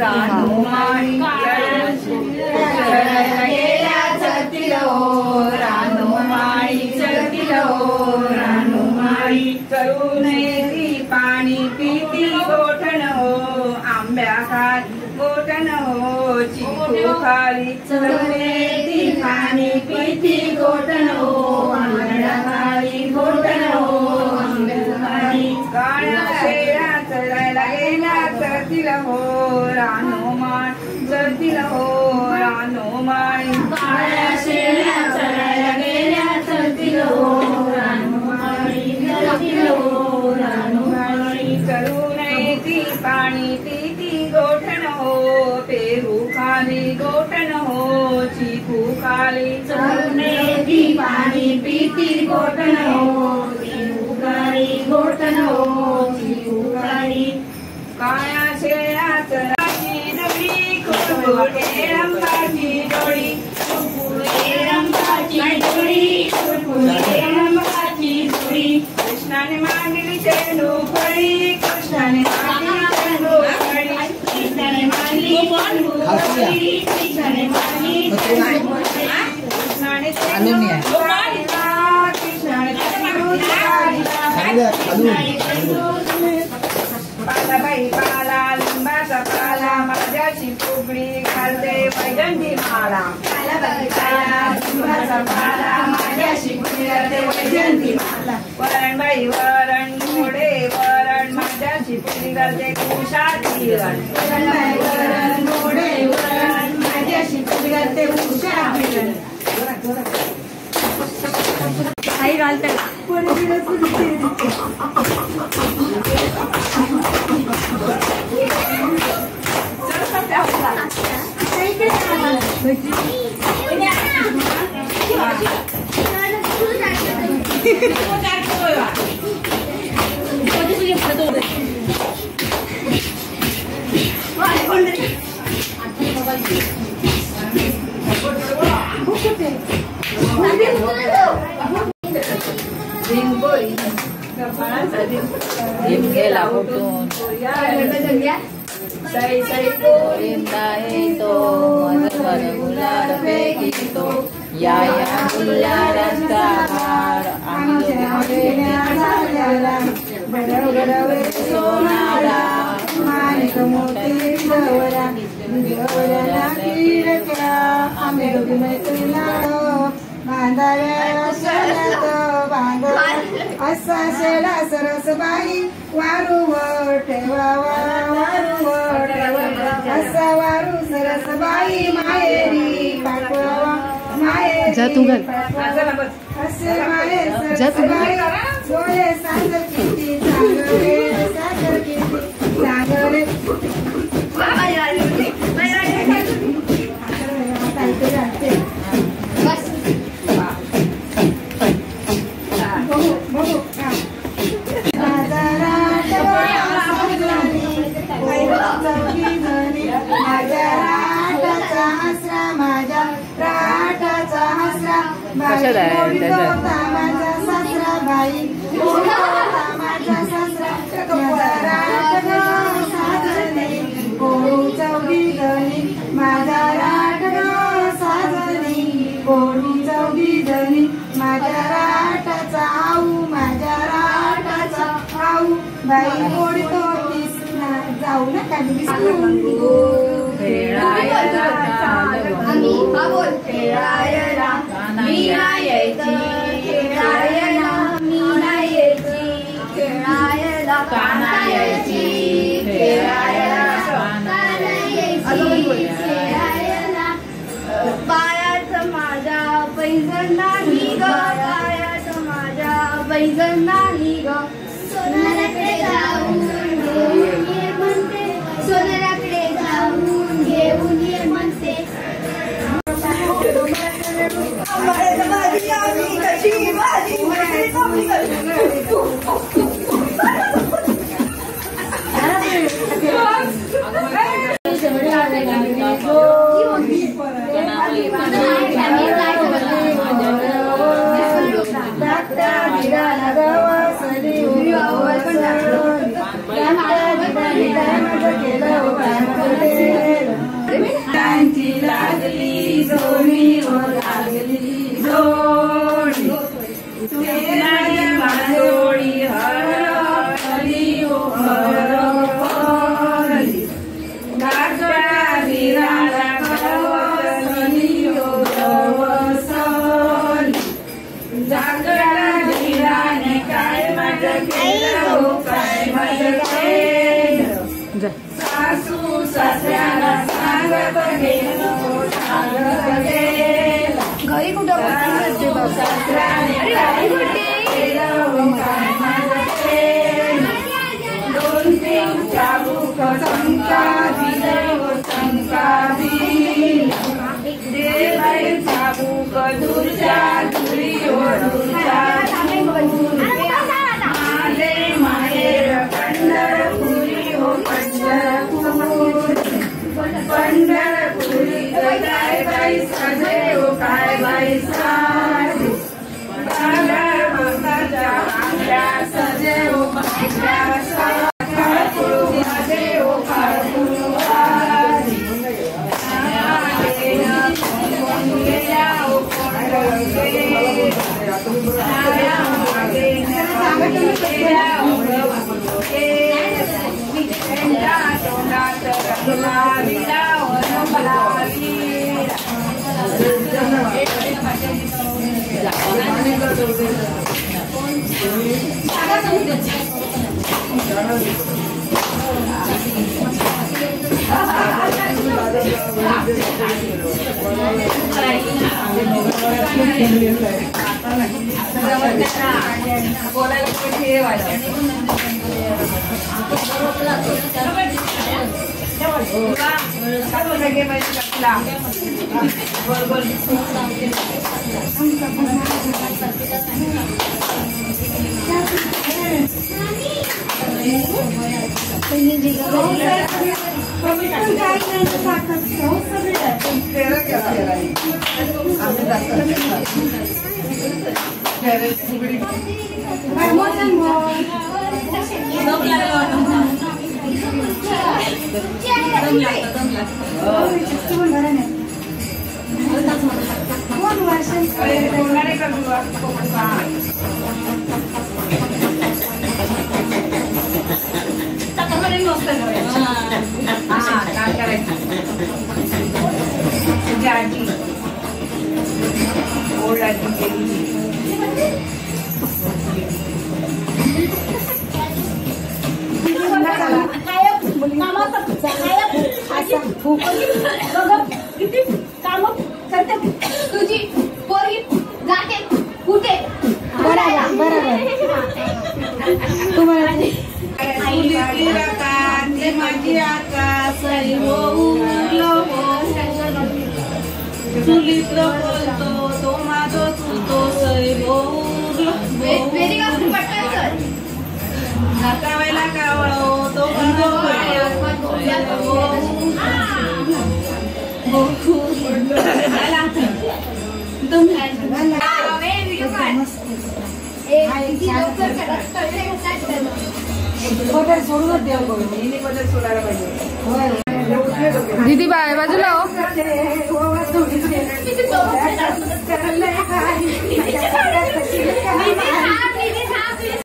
रानुमाई गेल्या चलतील हो रानुमाई चलतील हो रानुमाई करून येती पाणी पिती गोठण हो आंब्या खाली गोठण हो चिकू खाली चरून येती पाणी पिती गोठण हो आंब्या खाली गोठण हो आंब्या खाली काळ्या शेळ्या चरायला गेल्या चरतील हो रानुमाई चरतील हो रानुमाई काळ्या शेळ्या चरायला गेल्या चरतील हो रानुमाई चरतील हो रानुमाई चरून येती पाणी पिती गोठण हो पेरू खाली गोठण हो चिकू खाली चरून येती पाणी पिती गोठण हो चिकू खाली गोठण हो चिकू खाली काळ्या शेळ्या चराची डोळी कुरकुरे रंगाची डोळी कुरकुरे रंगाची डोळी कुरकुरे रंगाची डोळी कृष्णाने मांडली चेंडू फळी कृष्णाने मांडली चेंडू फळी कृष्णाने मांडली चेंडू फळी कृष्णाने मांडली चेंडू फळी कृष्णाने चेंडू काढला कृष्णाने चेंडू पाला बाई पाला लिंबाचा पाला माझ्याशी फुगडी घालते वैजंती माला पाला बाई पाला लिंबाचा पाला माझ्याशी फुगडी घालते वैजंती माला वरण बाई वरण घोडे वरण माझ्याशी फुगडी घालते उषाची वरण बाई वरण घोडे वरण माझ्याशी फुगडी घालते उषाची आई घालते गेला उठून सई सई गोविंदा येतो मधुर गुलाल फेकितो या गुलालाचा हार सोनारा माणिक मोती गवरा गवरा किरकरा आम्ही दोघी मैत्रिणा बांधाव्या असा शेला सरसबाई वारूवर ठेवावा वारूवर असा वारू सरसबाई माहेरी पाठवावा माहेरी असे माहेर सरसबाई सोळे सागर किती चांगले सागर किती चांगले जाऊ नका पायात माझ्या पैजण नाही ग पायात माझ्या पैजण नाही ग सोनाराकडे जाऊन घेऊन ये म्हणते सोनाराकडे जाऊन घेऊन ये म्हणते सासू सासऱ्याला सांगत गेलो सांगत गेला घरी कुठं सासऱ्याने काय केलं काय माझं केलं दोन तीन चाबूक चमका दिले हो चमका दिला दे बाई चाबूक दूरच्या दुरी हो दूरच्या माझे माहेर पंढरपुरी हो पंढरपूर पंढरपुरी काय बाई साजे हो काय बाई साजे माताच्या आंब्या सजे हो आंब्या तुझी पोरगी जाते कुठे तुम्हाला माझी आका सई चुलीतलं बोलतो तो माझं चुलतो सई नाकावायला कावळो तो सोडूनच देव बदल सोडायला पाहिजे दीदी बाजूला हो